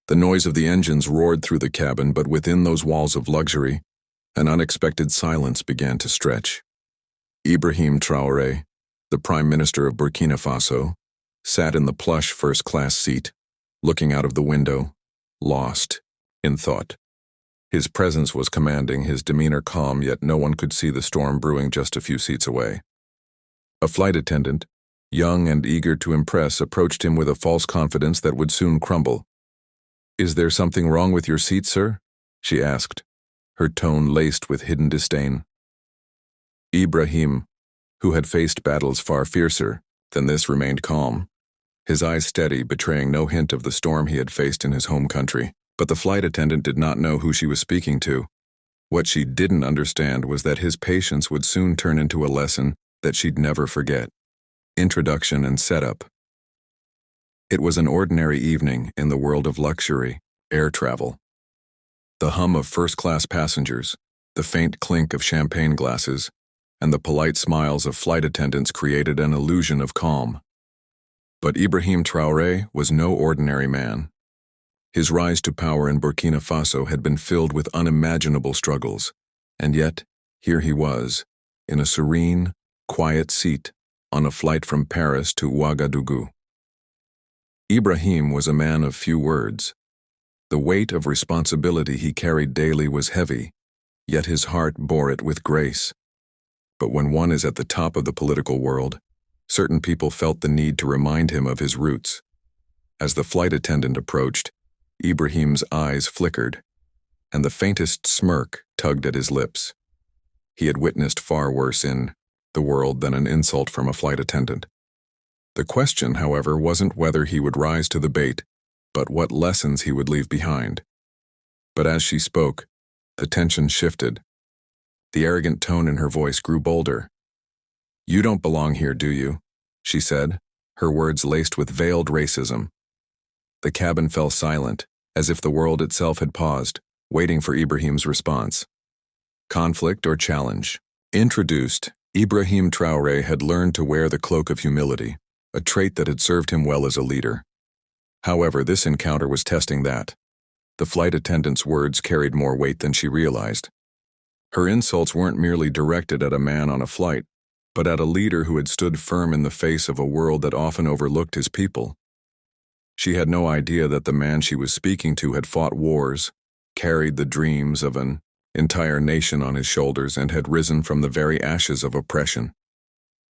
The noise of the engines roared through the cabin, but within those walls of luxury, an unexpected silence began to stretch. Ibrahim Traoré, the Prime Minister of Burkina Faso, sat in the plush first-class seat, looking out of the window, lost in thought. His presence was commanding, his demeanor calm, yet no one could see the storm brewing just a few seats away. A flight attendant, young and eager to impress, approached him with a false confidence that would soon crumble. "Is there something wrong with your seat, sir?" she asked, her tone laced with hidden disdain. Ibrahim, who had faced battles far fiercer than this, remained calm, his eyes steady, betraying no hint of the storm he had faced in his home country. But the flight attendant did not know who she was speaking to. What she didn't understand was that his patience would soon turn into a lesson that she'd never forget. Introduction and setup. It was an ordinary evening in the world of luxury, air travel. The hum of first-class passengers, the faint clink of champagne glasses, and the polite smiles of flight attendants created an illusion of calm. But Ibrahim Traoré was no ordinary man. His rise to power in Burkina Faso had been filled with unimaginable struggles, and yet, here he was, in a serene, quiet seat, on a flight from Paris to Ouagadougou. Ibrahim was a man of few words. The weight of responsibility he carried daily was heavy, yet his heart bore it with grace. But when one is at the top of the political world, certain people felt the need to remind him of his roots. As the flight attendant approached, Ibrahim's eyes flickered, and the faintest smirk tugged at his lips. He had witnessed far worse in the world than an insult from a flight attendant. The question, however, wasn't whether he would rise to the bait, but what lessons he would leave behind. But as she spoke, the tension shifted. The arrogant tone in her voice grew bolder. "You don't belong here, do you?" she said, her words laced with veiled racism. The cabin fell silent, as if the world itself had paused, waiting for Ibrahim's response. Conflict or challenge? Introduced, Ibrahim Traoré had learned to wear the cloak of humility, a trait that had served him well as a leader. However, this encounter was testing that. The flight attendant's words carried more weight than she realized. Her insults weren't merely directed at a man on a flight, but at a leader who had stood firm in the face of a world that often overlooked his people. She had no idea that the man she was speaking to had fought wars, carried the dreams of an entire nation on his shoulders, and had risen from the very ashes of oppression.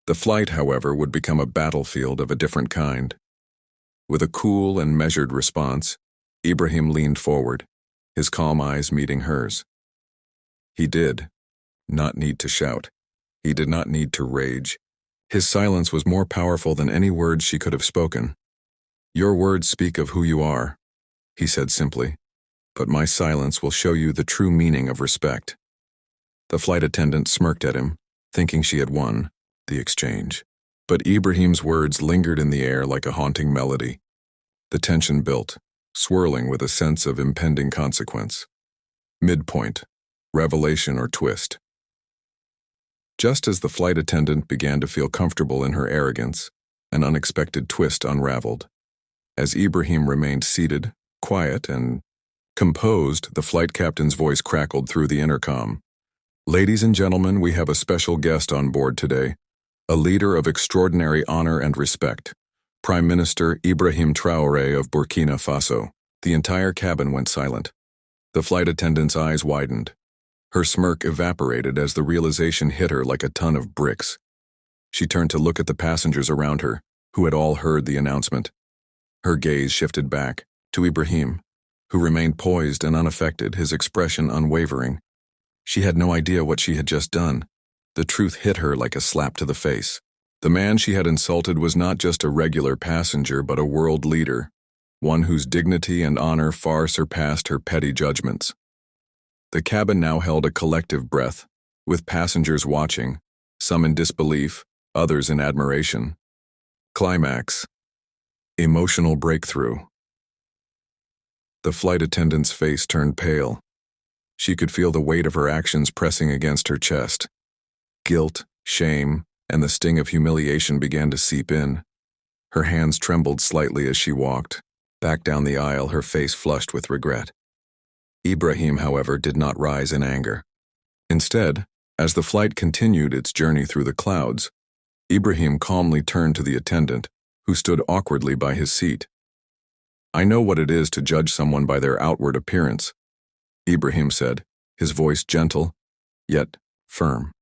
The flight, however, would become a battlefield of a different kind. With a cool and measured response, Ibrahim leaned forward, his calm eyes meeting hers. He did not need to shout. He did not need to rage. His silence was more powerful than any words she could have spoken. "Your words speak of who you are," he said simply, "but my silence will show you the true meaning of respect." The flight attendant smirked at him, thinking she had won the exchange. But Ibrahim's words lingered in the air like a haunting melody. The tension built, swirling with a sense of impending consequence. Midpoint, revelation or twist. Just as the flight attendant began to feel comfortable in her arrogance, an unexpected twist unraveled. As Ibrahim remained seated, quiet, and composed, the flight captain's voice crackled through the intercom. "Ladies and gentlemen, we have a special guest on board today, a leader of extraordinary honor and respect, Prime Minister Ibrahim Traoré of Burkina Faso." The entire cabin went silent. The flight attendant's eyes widened. Her smirk evaporated as the realization hit her like a ton of bricks. She turned to look at the passengers around her, who had all heard the announcement. Her gaze shifted back to Ibrahim, who remained poised and unaffected, his expression unwavering. She had no idea what she had just done. The truth hit her like a slap to the face. The man she had insulted was not just a regular passenger, but a world leader, one whose dignity and honor far surpassed her petty judgments. The cabin now held a collective breath, with passengers watching, some in disbelief, others in admiration. Climax. Emotional breakthrough. The flight attendant's face turned pale. She could feel the weight of her actions pressing against her chest. Guilt, shame, and the sting of humiliation began to seep in. Her hands trembled slightly as she walked, back down the aisle, her face flushed with regret. Ibrahim, however, did not rise in anger. Instead, as the flight continued its journey through the clouds, Ibrahim calmly turned to the attendant, who stood awkwardly by his seat. "I know what it is to judge someone by their outward appearance," Ibrahim said, his voice gentle, yet firm.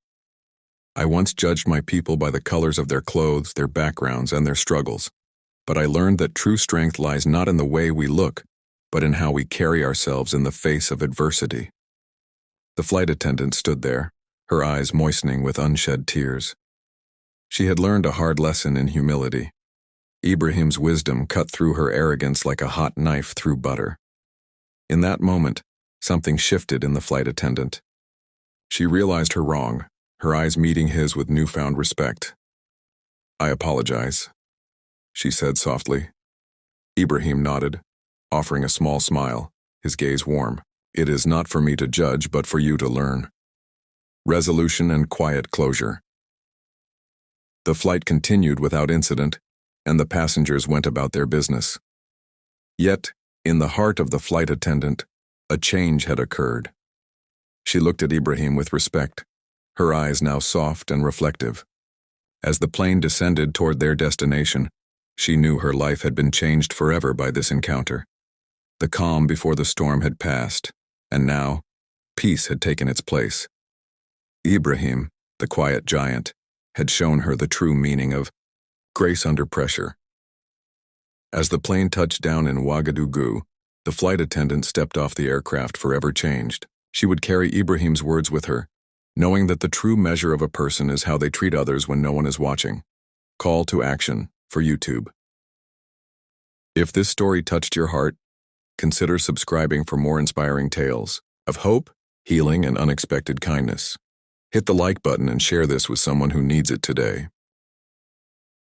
"I once judged my people by the colors of their clothes, their backgrounds, and their struggles. But I learned that true strength lies not in the way we look, but in how we carry ourselves in the face of adversity." The flight attendant stood there, her eyes moistening with unshed tears. She had learned a hard lesson in humility. Ibrahim's wisdom cut through her arrogance like a hot knife through butter. In that moment, something shifted in the flight attendant. She realized her wrong, her eyes meeting his with newfound respect. "I apologize," she said softly. Ibrahim nodded, offering a small smile, his gaze warm. "It is not for me to judge, but for you to learn." Resolution and quiet closure. The flight continued without incident, and the passengers went about their business. Yet, in the heart of the flight attendant, a change had occurred. She looked at Ibrahim with respect, her eyes now soft and reflective. As the plane descended toward their destination, she knew her life had been changed forever by this encounter. The calm before the storm had passed, and now, peace had taken its place. Ibrahim, the quiet giant, had shown her the true meaning of grace under pressure. As the plane touched down in Ouagadougou, the flight attendant stepped off the aircraft forever changed. She would carry Ibrahim's words with her, knowing that the true measure of a person is how they treat others when no one is watching. Call to action for YouTube. If this story touched your heart, consider subscribing for more inspiring tales of hope, healing, and unexpected kindness. Hit the like button and share this with someone who needs it today.